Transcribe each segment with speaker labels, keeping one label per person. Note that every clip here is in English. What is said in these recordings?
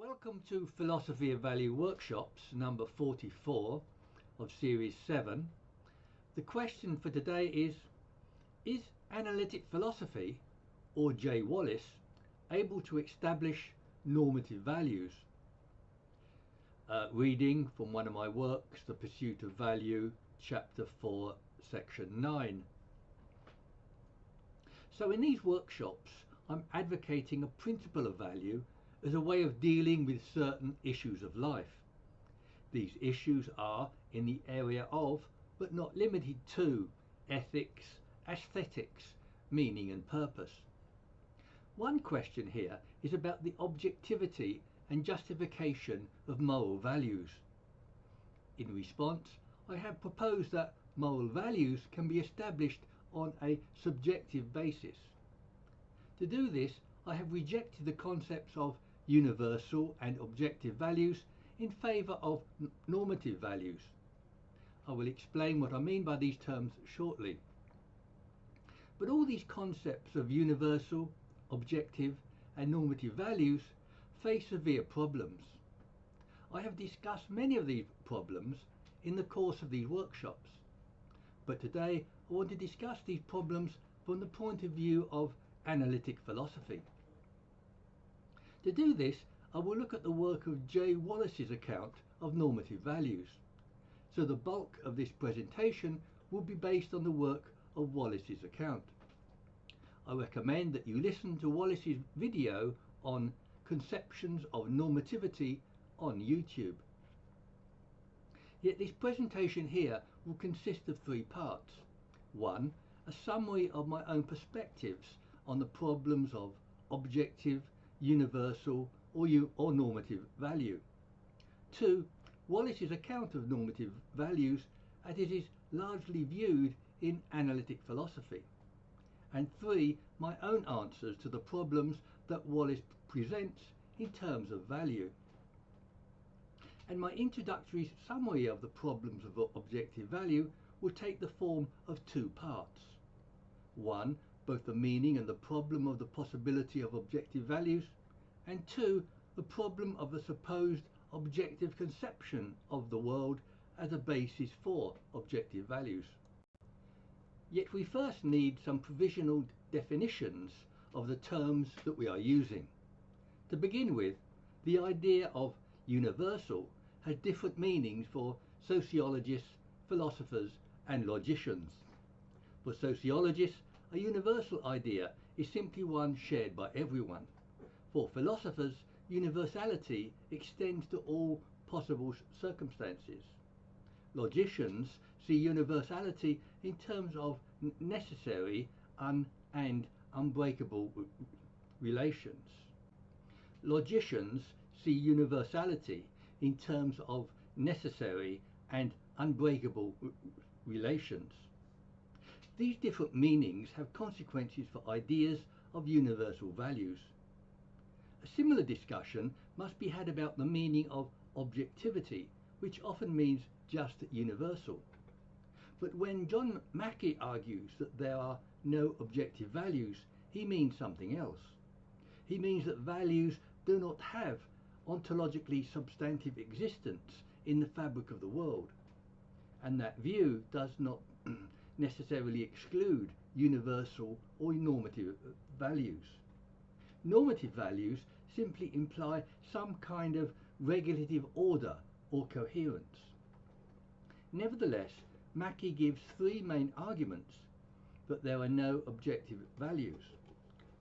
Speaker 1: Welcome to Philosophy of Value Workshops number 44 of Series 7. The question for today is analytic philosophy, or Jay Wallace, able to establish normative values? Reading from one of my works, The Pursuit of Value, Chapter 4, Section 9. So in these workshops, I'm advocating a principle of value as a way of dealing with certain issues of life. These issues are in the area of, but not limited to, ethics, aesthetics, meaning and purpose. One question here is about the objectivity and justification of moral values. In response, I have proposed that moral values can be established on a subjective basis. To do this, I have rejected the concepts of universal and objective values in favour of normative values. I will explain what I mean by these terms shortly. But all these concepts of universal, objective and normative values face severe problems. I have discussed many of these problems in the course of these workshops, but today I want to discuss these problems from the point of view of analytic philosophy. To do this, I will look at the work of Jay Wallace's account of normative values. So the bulk of this presentation will be based on the work of Wallace's account. I recommend that you listen to Wallace's video on conceptions of normativity on YouTube. Yet this presentation here will consist of three parts. 1. A summary of my own perspectives on the problems of objective, universal or normative value. 2. Wallace's account of normative values as it is largely viewed in analytic philosophy. And 3. My own answers to the problems that Wallace presents in terms of value. And my introductory summary of the problems of objective value will take the form of two parts. 1. Both the meaning and the problem of the possibility of objective values, and 2. The problem of the supposed objective conception of the world as a basis for objective values. Yet we first need some provisional definitions of the terms that we are using. To begin with, the idea of universal has different meanings for sociologists, philosophers and logicians. For sociologists, a universal idea is simply one shared by everyone. For philosophers, universality extends to all possible circumstances. Logicians see universality in terms of necessary and unbreakable relations. Logicians see universality in terms of necessary and unbreakable relations. These different meanings have consequences for ideas of universal values. A similar discussion must be had about the meaning of objectivity, which often means just universal. But when John Mackey argues that there are no objective values, he means something else. He means that values do not have ontologically substantive existence in the fabric of the world, and that view does not necessarily exclude universal or normative values. Normative values simply imply some kind of regulative order or coherence. Nevertheless, Mackey gives three main arguments that there are no objective values.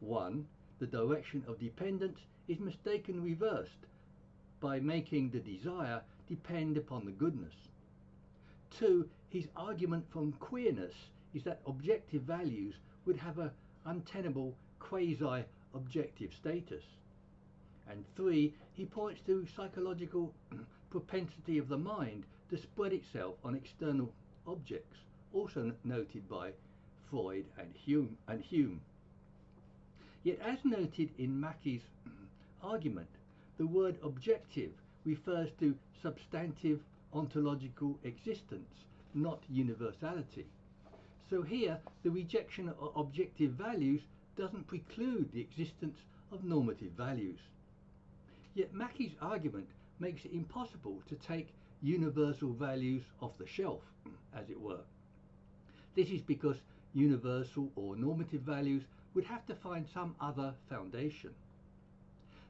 Speaker 1: 1. The direction of dependence is mistakenly reversed by making the desire depend upon the goodness. 2. His argument from queerness is that objective values would have an untenable quasi-objective status. And 3. He points to psychological propensity of the mind to spread itself on external objects, also noted by Freud and Hume. Yet, as noted in Mackey's argument, the word objective refers to substantive ontological existence, not universality. So here, the rejection of objective values doesn't preclude the existence of normative values. Yet Mackey's argument makes it impossible to take universal values off the shelf, as it were. This is because universal or normative values would have to find some other foundation.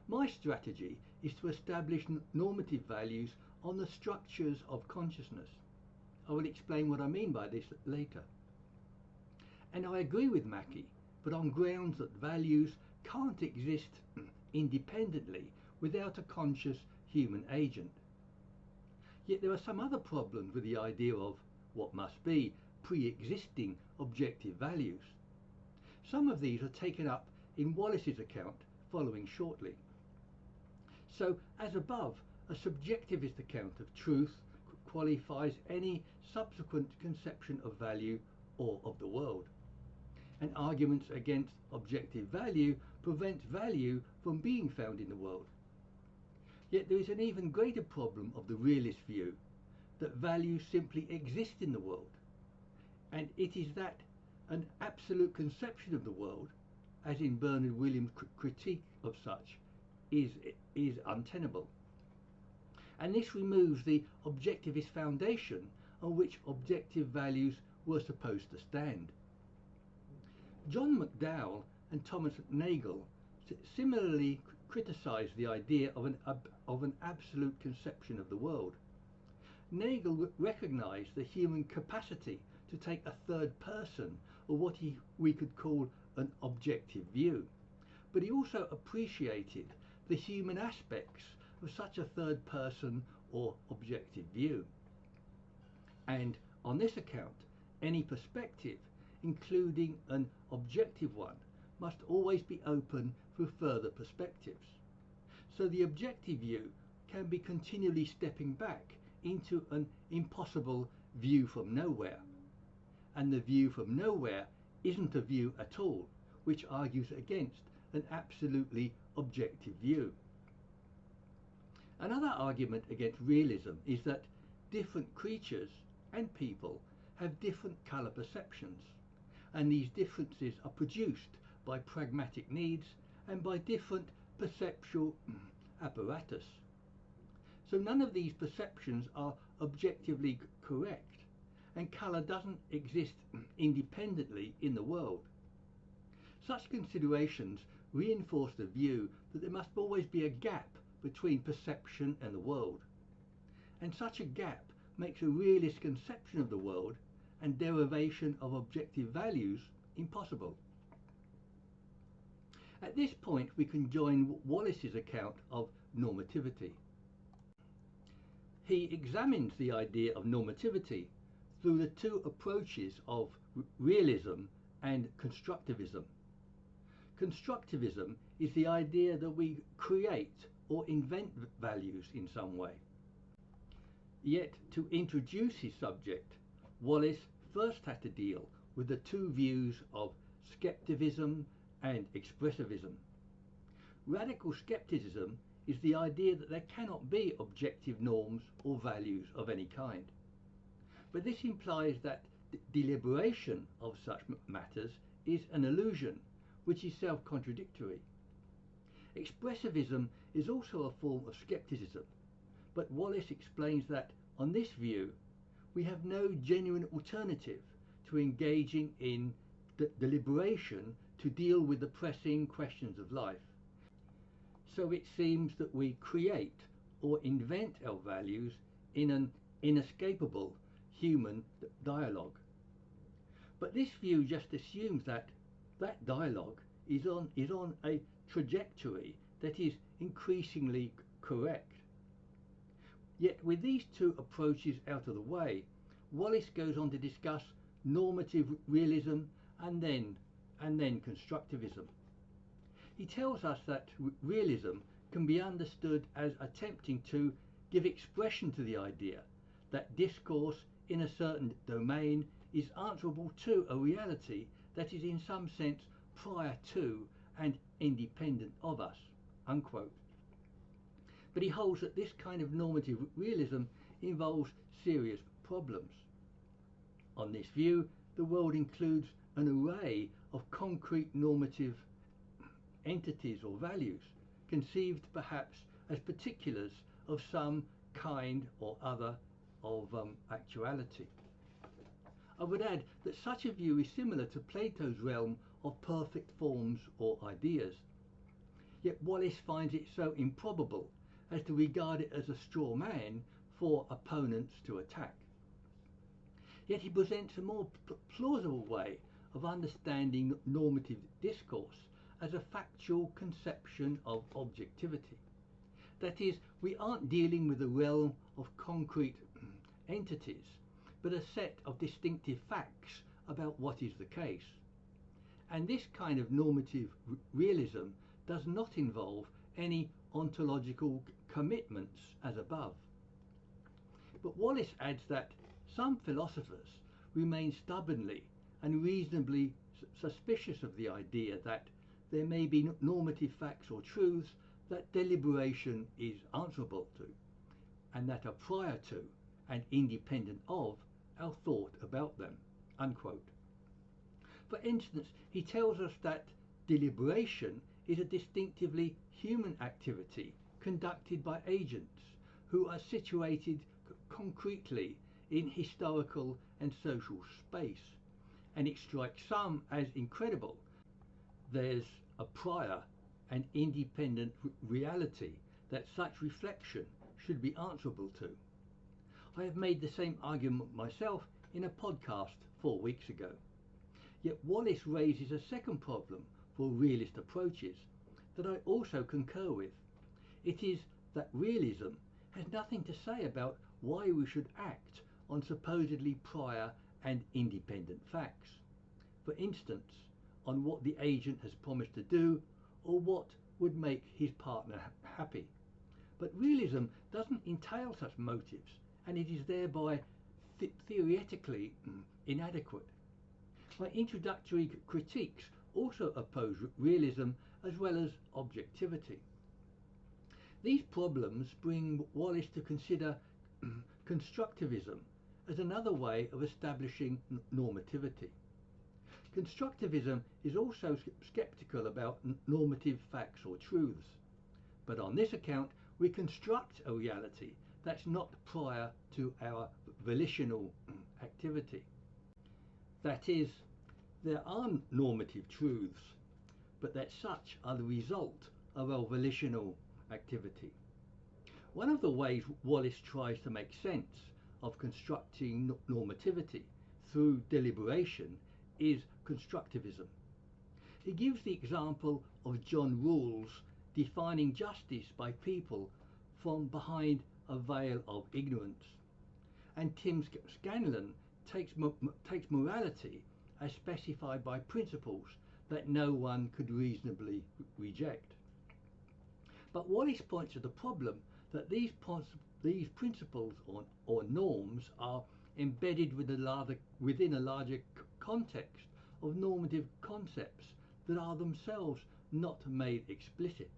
Speaker 1: My strategy is to establish normative values on the structures of consciousness. I will explain what I mean by this later. And I agree with Mackey, but on grounds that values can't exist independently without a conscious human agent. Yet there are some other problems with the idea of what must be pre-existing objective values. Some of these are taken up in Wallace's account following shortly. So, as above, a subjectivist account of truth qualifies any subsequent conception of value or of the world. And arguments against objective value prevents value from being found in the world. Yet there is an even greater problem of the realist view, that values simply exist in the world, and it is that an absolute conception of the world, as in Bernard Williams' critique of such, is untenable. And this removes the objectivist foundation on which objective values were supposed to stand. John McDowell and Thomas Nagel similarly criticised the idea of an absolute conception of the world. Nagel recognised the human capacity to take a third person, or what we could call an objective view, but he also appreciated the human aspects of such a third person or objective view. And on this account, any perspective, including an objective one, must always be open for further perspectives. So the objective view can be continually stepping back into an impossible view from nowhere. And the view from nowhere isn't a view at all, which argues against an absolutely objective view. Another argument against realism is that different creatures and people have different colour perceptions, and these differences are produced by pragmatic needs and by different perceptual apparatus. So none of these perceptions are objectively correct, and colour doesn't exist independently in the world. Such considerations reinforce the view that there must always be a gap between perception and the world, and such a gap makes a realist conception of the world and derivation of objective values impossible. At this point we can join Wallace's account of normativity. He examines the idea of normativity through the two approaches of realism and constructivism. Constructivism is the idea that we create or invent values in some way. Yet to introduce his subject, Wallace first had to deal with the two views of skepticism and expressivism. Radical skepticism is the idea that there cannot be objective norms or values of any kind. But this implies that deliberation of such matters is an illusion, which is self-contradictory. Expressivism is also a form of skepticism, but Wallace explains that on this view we have no genuine alternative to engaging in deliberation to deal with the pressing questions of life. So it seems that we create or invent our values in an inescapable human dialogue. But this view just assumes that that dialogue is on a trajectory that is increasingly correct. Yet with these two approaches out of the way, Wallace goes on to discuss normative realism and then constructivism. He tells us that realism can be understood as attempting to give expression to the idea that discourse in a certain domain is answerable to a reality that is in some sense prior to and independent of us, unquote. But he holds that this kind of normative realism involves serious problems. On this view, the world includes an array of concrete normative entities or values, conceived perhaps as particulars of some kind or other of actuality. I would add that such a view is similar to Plato's realm of perfect forms or ideas. Yet Wallace finds it so improbable as to regard it as a straw man for opponents to attack. Yet he presents a more plausible way of understanding normative discourse as a factual conception of objectivity. That is, we aren't dealing with a realm of concrete entities, but a set of distinctive facts about what is the case. And this kind of normative realism does not involve any ontological commitments as above. But Wallace adds that some philosophers remain stubbornly and reasonably suspicious of the idea that there may be normative facts or truths that deliberation is answerable to, and that are prior to and independent of our thought about them, unquote. For instance, he tells us that deliberation is a distinctively human activity conducted by agents who are situated concretely in historical and social space, and it strikes some as incredible. There's a prior and independent reality that such reflection should be answerable to. I have made the same argument myself in a podcast 4 weeks ago. Yet Wallace raises a second problem for realist approaches that I also concur with. It is that realism has nothing to say about why we should act on supposedly prior and independent facts. For instance, on what the agent has promised to do or what would make his partner happy. But realism doesn't entail such motives, and it is thereby theoretically inadequate. My introductory critiques also oppose realism as well as objectivity. These problems bring Wallace to consider constructivism as another way of establishing normativity. Constructivism is also skeptical about normative facts or truths, but on this account we construct a reality that's not prior to our volitional activity. That is, there are normative truths, but that such are the result of our volitional activity. One of the ways Wallace tries to make sense of constructing normativity through deliberation is constructivism. He gives the example of John Rawls defining justice by people from behind a veil of ignorance, and Tim Scanlon takes morality as specified by principles that no one could reasonably reject. But Wallace points to the problem that these principles or norms are embedded within a larger context of normative concepts that are themselves not made explicit.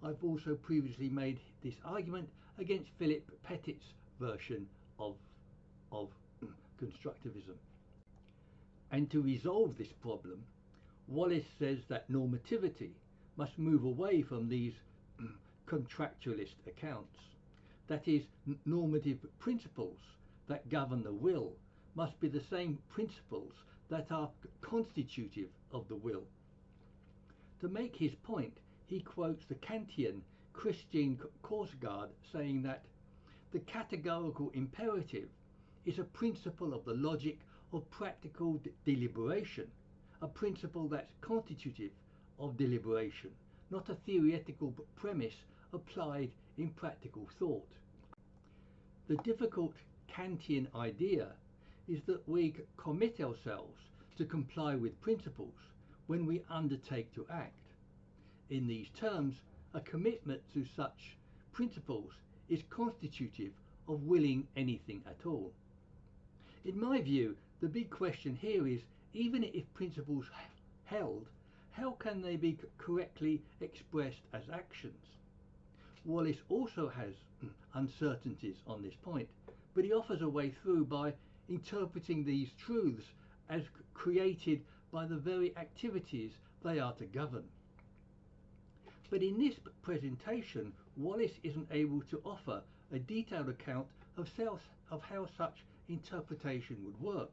Speaker 1: I've also previously made this argument against Philip Pettit's version of constructivism. And to resolve this problem, Wallace says that normativity must move away from these contractualist accounts. That is, normative principles that govern the will must be the same principles that are constitutive of the will. To make his point, he quotes the Kantian Christian Kierkegaard saying that the categorical imperative is a principle of the logic of practical deliberation, a principle that's constitutive of deliberation, not a theoretical premise applied in practical thought. The difficult Kantian idea is that we commit ourselves to comply with principles when we undertake to act. In these terms, a commitment to such principles is constitutive of willing anything at all. In my view, the big question here is, even if principles held, how can they be correctly expressed as actions? Wallace also has uncertainties on this point, but he offers a way through by interpreting these truths as created by the very activities they are to govern. But in this presentation, Wallace isn't able to offer a detailed account of how such interpretation would work.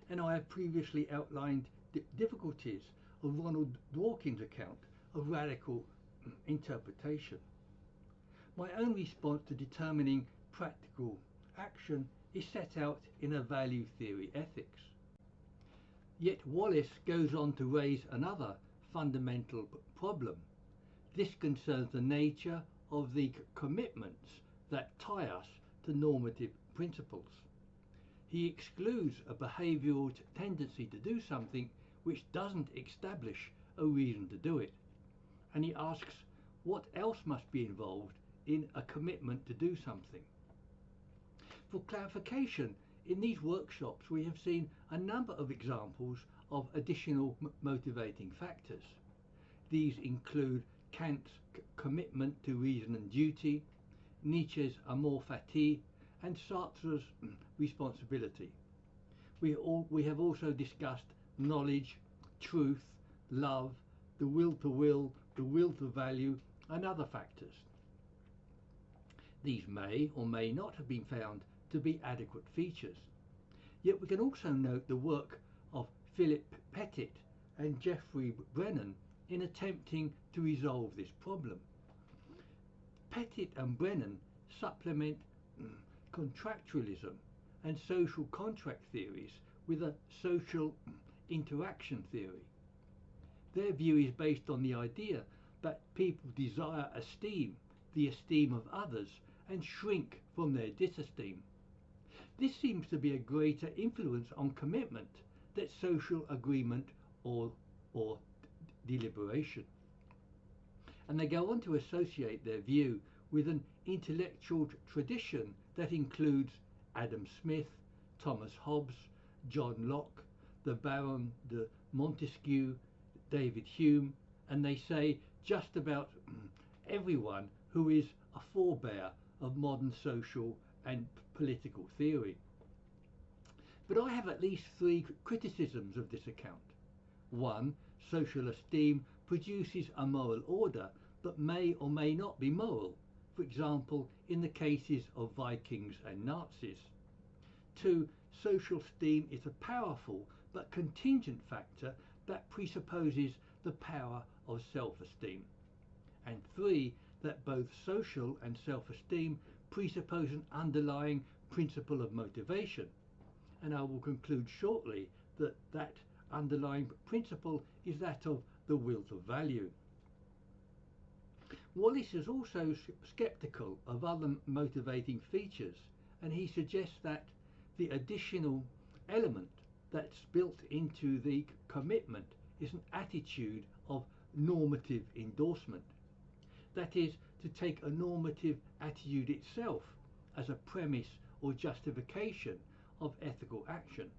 Speaker 1: And I have previously outlined the difficulties of Ronald Dworkin's account of radical interpretation. My own response to determining practical action is set out in a value theory ethics. Yet Wallace goes on to raise another fundamental problem. This concerns the nature of the commitments that tie us to normative principles. He excludes a behavioural tendency to do something which doesn't establish a reason to do it. And he asks what else must be involved in a commitment to do something. For clarification, in these workshops we have seen a number of examples of additional motivating factors. These include Kant's commitment to reason and duty, Nietzsche's amour fati, and Sartre's responsibility. We have also discussed knowledge, truth, love, the will to value, and other factors. These may or may not have been found to be adequate features. Yet we can also note the work of Philip Pettit and Geoffrey Brennan in attempting to resolve this problem. Pettit and Brennan supplement contractualism and social contract theories with a social interaction theory. Their view is based on the idea that people desire esteem, the esteem of others, and shrink from their disesteem. This seems to be a greater influence on commitment than social agreement or deliberation. And they go on to associate their view with an intellectual tradition that includes Adam Smith, Thomas Hobbes, John Locke, the Baron de Montesquieu, David Hume, and they say just about everyone who is a forebear of modern social and political theory. But I have at least three criticisms of this account. One, social esteem produces a moral order that may or may not be moral, for example, in the cases of Vikings and Nazis. Two, social esteem is a powerful but contingent factor that presupposes the power of self-esteem. And three, that both social and self-esteem presuppose an underlying principle of motivation. And I will conclude shortly that that underlying principle is that of the will to value. Wallace is also sceptical of other motivating features, and he suggests that the additional element that's built into the commitment is an attitude of normative endorsement. That is, to take a normative attitude itself as a premise or justification of ethical action.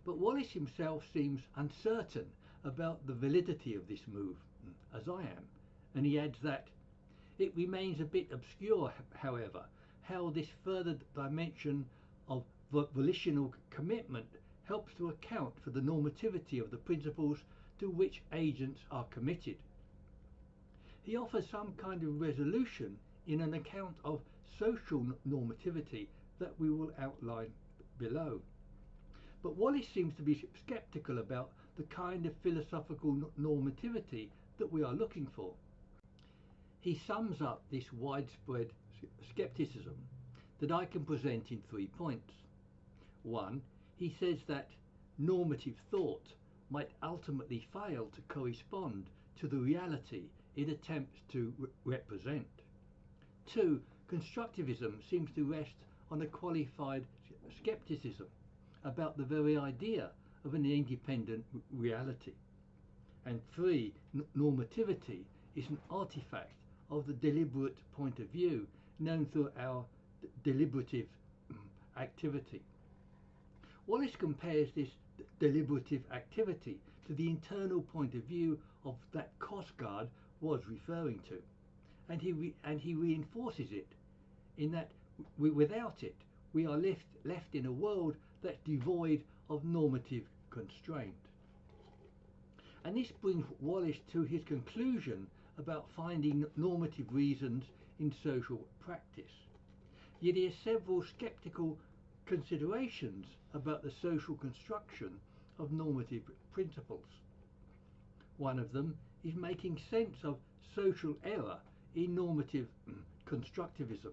Speaker 1: But Wallace himself seems uncertain about the validity of this move, as I am, and he adds that it remains a bit obscure, however, how this further dimension of volitional commitment helps to account for the normativity of the principles to which agents are committed. He offers some kind of resolution in an account of social normativity that we will outline below. But Wallace seems to be sceptical about the kind of philosophical normativity that we are looking for. He sums up this widespread skepticism that I can present in 3 points. One, he says that normative thought might ultimately fail to correspond to the reality it attempts to represent. Two, constructivism seems to rest on a qualified skepticism about the very idea of an independent reality. And three, normativity is an artifact of the deliberate point of view known through our deliberative activity. Wallace compares this deliberative activity to the internal point of view of that Kosgard was referring to, and he reinforces it in that without it we are left in a world that's devoid of normative constraint. And this brings Wallace to his conclusion about finding normative reasons in social practice. Yet he has several sceptical considerations about the social construction of normative principles. One of them is making sense of social error in normative constructivism.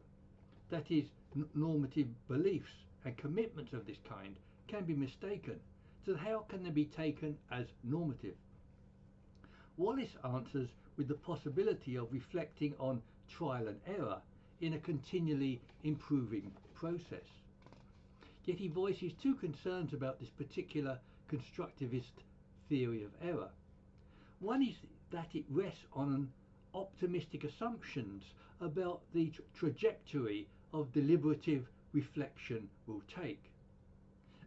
Speaker 1: That is, normative beliefs and commitments of this kind can be mistaken. So how can they be taken as normative? Wallace answers with the possibility of reflecting on trial and error in a continually improving process. Yet he voices two concerns about this particular constructivist theory of error. One is that it rests on optimistic assumptions about the trajectory of deliberative reflection will take.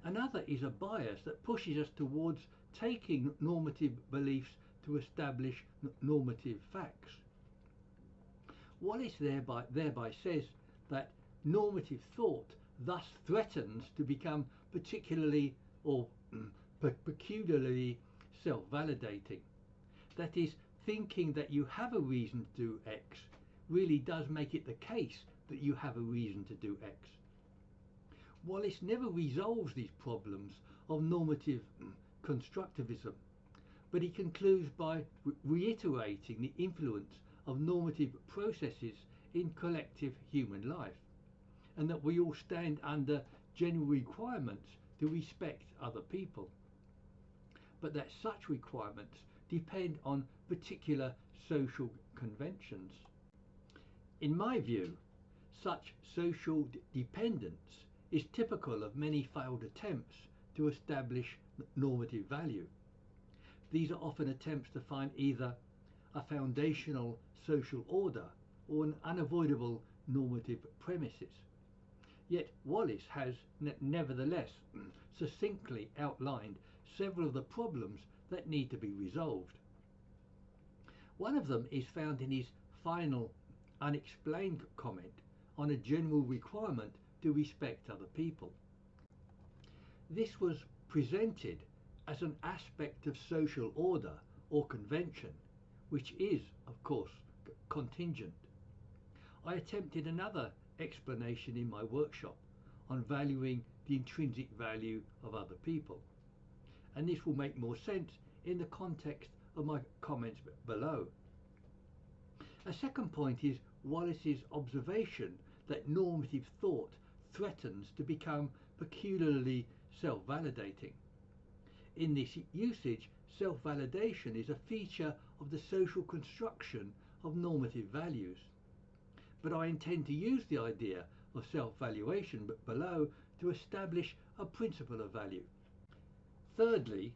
Speaker 1: Another is a bias that pushes us towards taking normative beliefs to establish normative facts. Wallace thereby says that normative thought thus threatens to become particularly or peculiarly self-validating. That is, thinking that you have a reason to do X really does make it the case that you have a reason to do X. Wallace never resolves these problems of normative constructivism, but he concludes by reiterating the influence of normative processes in collective human life, and that we all stand under general requirements to respect other people, but that such requirements depend on particular social conventions. In my view, such social dependence is typical of many failed attempts to establish normative value. These are often attempts to find either a foundational social order or an unavoidable normative premises. Yet Wallace has nevertheless succinctly outlined several of the problems that need to be resolved. One of them is found in his final unexplained comment on a general requirement to respect other people. This was presented as an aspect of social order or convention, which is, of course, contingent. I attempted another explanation in my workshop on valuing the intrinsic value of other people, and this will make more sense in the context of my comments below. A second point is Wallace's observation that normative thought threatens to become peculiarly self-validating. In this usage, self-validation is a feature of the social construction of normative values. But I intend to use the idea of self-valuation below to establish a principle of value. Thirdly,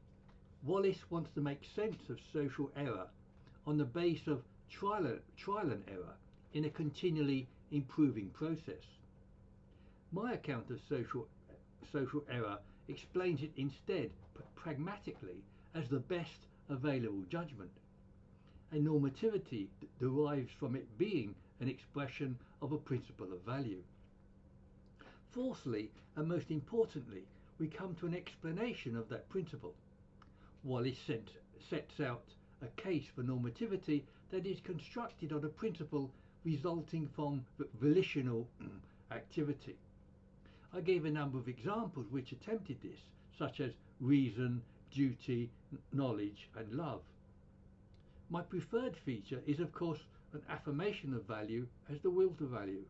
Speaker 1: Wallace wants to make sense of social error on the basis of trial and error in a continually improving process. My account of social error explains it instead pragmatically as the best available judgment. And normativity derives from it being an expression of a principle of value. Fourthly, and most importantly, we come to an explanation of that principle. Wallace sets out a case for normativity that is constructed on a principle resulting from volitional activity. I gave a number of examples which attempted this, such as reason, duty, knowledge, and love. My preferred feature is, of course, an affirmation of value as the will to value.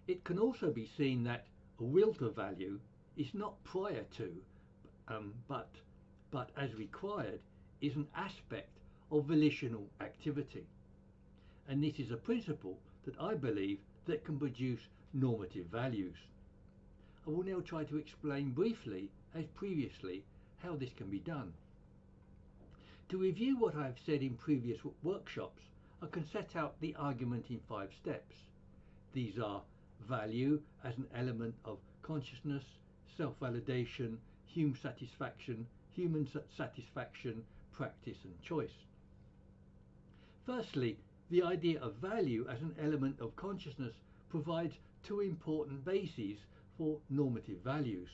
Speaker 1: It can also be seen that a will to value is not prior to, but as required, is an aspect of volitional activity. And this is a principle that I believe that can produce normative values. I will now try to explain briefly, as previously, how this can be done. To review what I have said in previous workshops, I can set out the argument in 5 steps. These are value as an element of consciousness, self-validation, human satisfaction, practice and choice. Firstly, the idea of value as an element of consciousness provides 2 important bases for normative values.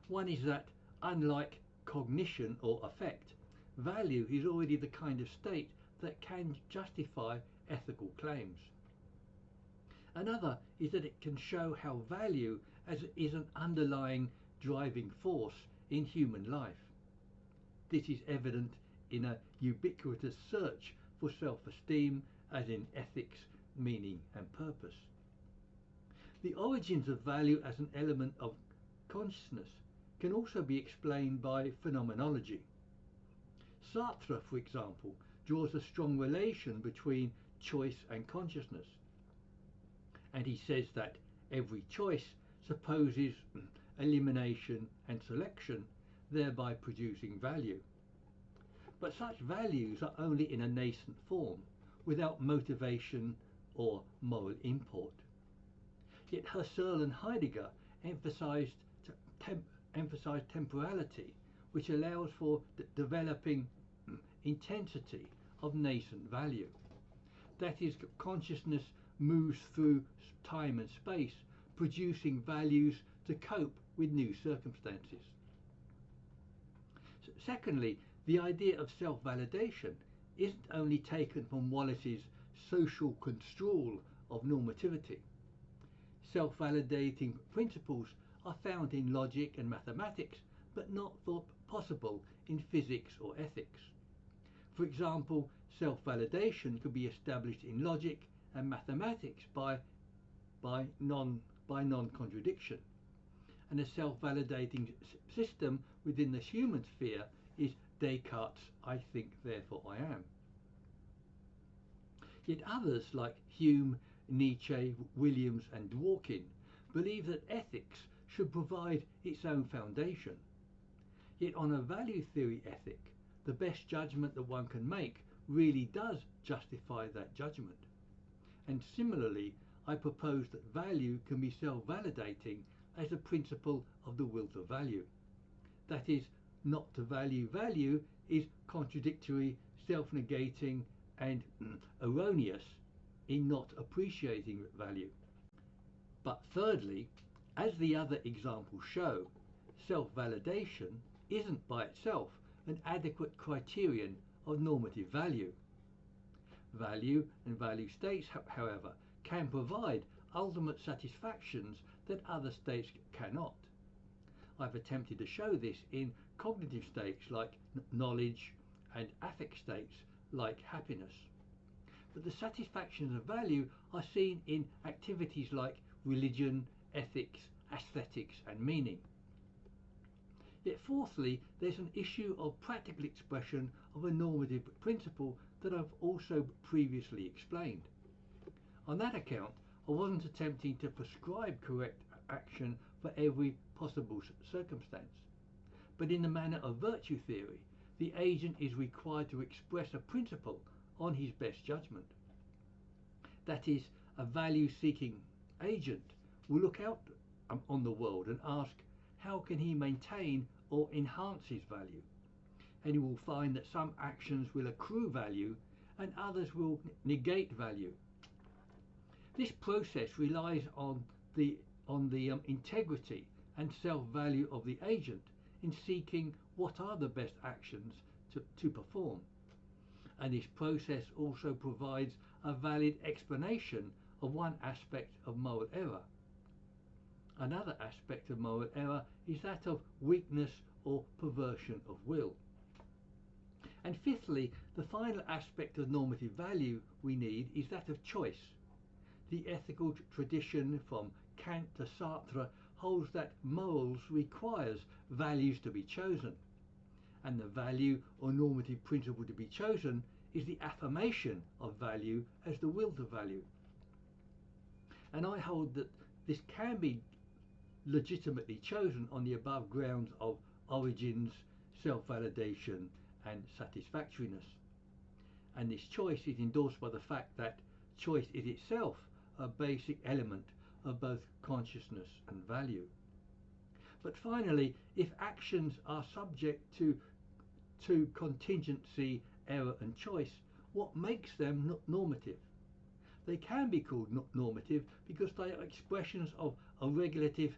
Speaker 1: One is that, unlike cognition or affect, value is already the kind of state that can justify ethical claims. Another is that it can show how value is an underlying driving force in human life. This is evident in a ubiquitous search for self-esteem, as in ethics, meaning and purpose. The origins of value as an element of consciousness can also be explained by phenomenology. Sartre, for example, draws a strong relation between choice and consciousness, and he says that every choice supposes elimination and selection, thereby producing value. But such values are only in a nascent form, without motivation or moral import. Yet Husserl and Heidegger emphasized temporality, which allows for the developing intensity of nascent value. That is, consciousness moves through time and space, producing values to cope with new circumstances. Secondly, the idea of self-validation isn't only taken from Wallace's social construal of normativity. Self-validating principles are found in logic and mathematics, but not thought possible in physics or ethics. For example, self-validation could be established in logic and mathematics by non-contradiction. And a self-validating system within the human sphere is Descartes' I think, therefore I am. Yet others like Hume, Nietzsche, Williams and Dworkin believe that ethics should provide its own foundation. Yet on a value theory ethic, the best judgment that one can make really does justify that judgment. And similarly, I propose that value can be self-validating as a principle of the will to value. That is, not to value value is contradictory, self-negating and erroneous in not appreciating value. But thirdly, as the other examples show, self-validation isn't by itself an adequate criterion of normative value. Value and value states, however, can provide ultimate satisfactions that other states cannot. I've attempted to show this in cognitive states like knowledge and affect states like happiness. But the satisfactions of value are seen in activities like religion, ethics, aesthetics and meaning. Yet fourthly, there's an issue of practical expression of a normative principle that I've also previously explained. On that account, I wasn't attempting to prescribe correct action for every possible circumstance. But in the manner of virtue theory, the agent is required to express a principle on his best judgment. That is, a value-seeking agent will look out on the world and ask how can he maintain or enhance his value. And he will find that some actions will accrue value and others will negate value. This process relies on the integrity and self-value of the agent in seeking what are the best actions to perform. And this process also provides a valid explanation of one aspect of moral error. Another aspect of moral error is that of weakness or perversion of will. And fifthly, the final aspect of normative value we need is that of choice. The ethical tradition from Kant to Sartre holds that morals requires values to be chosen, and the value or normative principle to be chosen is the affirmation of value as the will to value. And I hold that this can be legitimately chosen on the above grounds of origins, self-validation and satisfactoriness. And this choice is endorsed by the fact that choice is itself a basic element of both consciousness and value. But finally, if actions are subject to contingency, error and choice, what makes them normative? They can be called normative because they are expressions of a regulative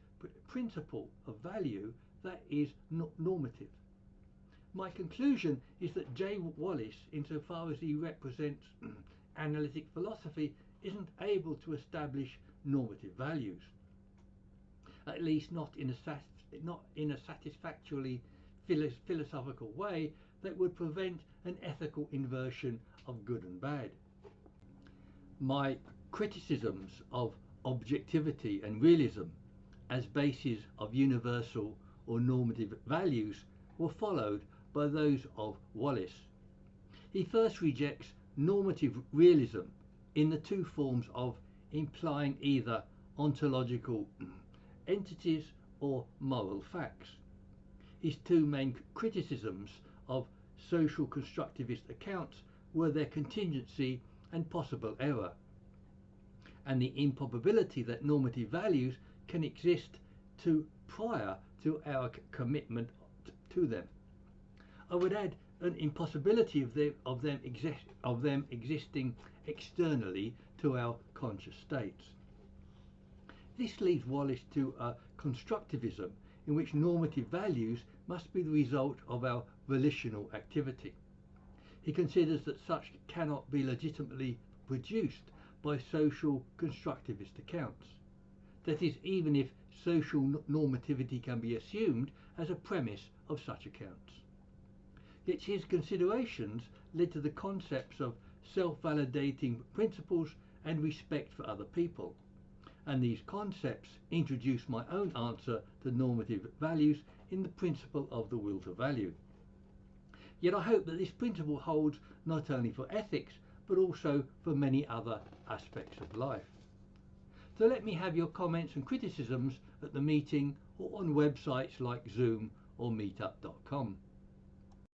Speaker 1: principle of value that is normative. My conclusion is that Jay Wallace, insofar as he represents analytic philosophy, isn't able to establish normative values, at least not in a satisfactorily philosophical way that would prevent an ethical inversion of good and bad. My criticisms of objectivity and realism as bases of universal or normative values were followed by those of Wallace. He first rejects normative realism in the two forms of implying either ontological entities or moral facts. His two main criticisms of social constructivist accounts were their contingency and possible error, and the improbability that normative values can exist prior to our commitment to them. I would add an impossibility of them existing externally to our conscious states. This leads Wallace to a constructivism in which normative values must be the result of our volitional activity. He considers that such cannot be legitimately produced by social constructivist accounts. That is, even if social normativity can be assumed as a premise of such accounts. Yet his considerations led to the concepts of self-validating principles and respect for other people, and these concepts introduce my own answer to normative values in the principle of the will to value. Yet I hope that this principle holds not only for ethics but also for many other aspects of life. So let me have your comments and criticisms at the meeting or on websites like Zoom or meetup.com.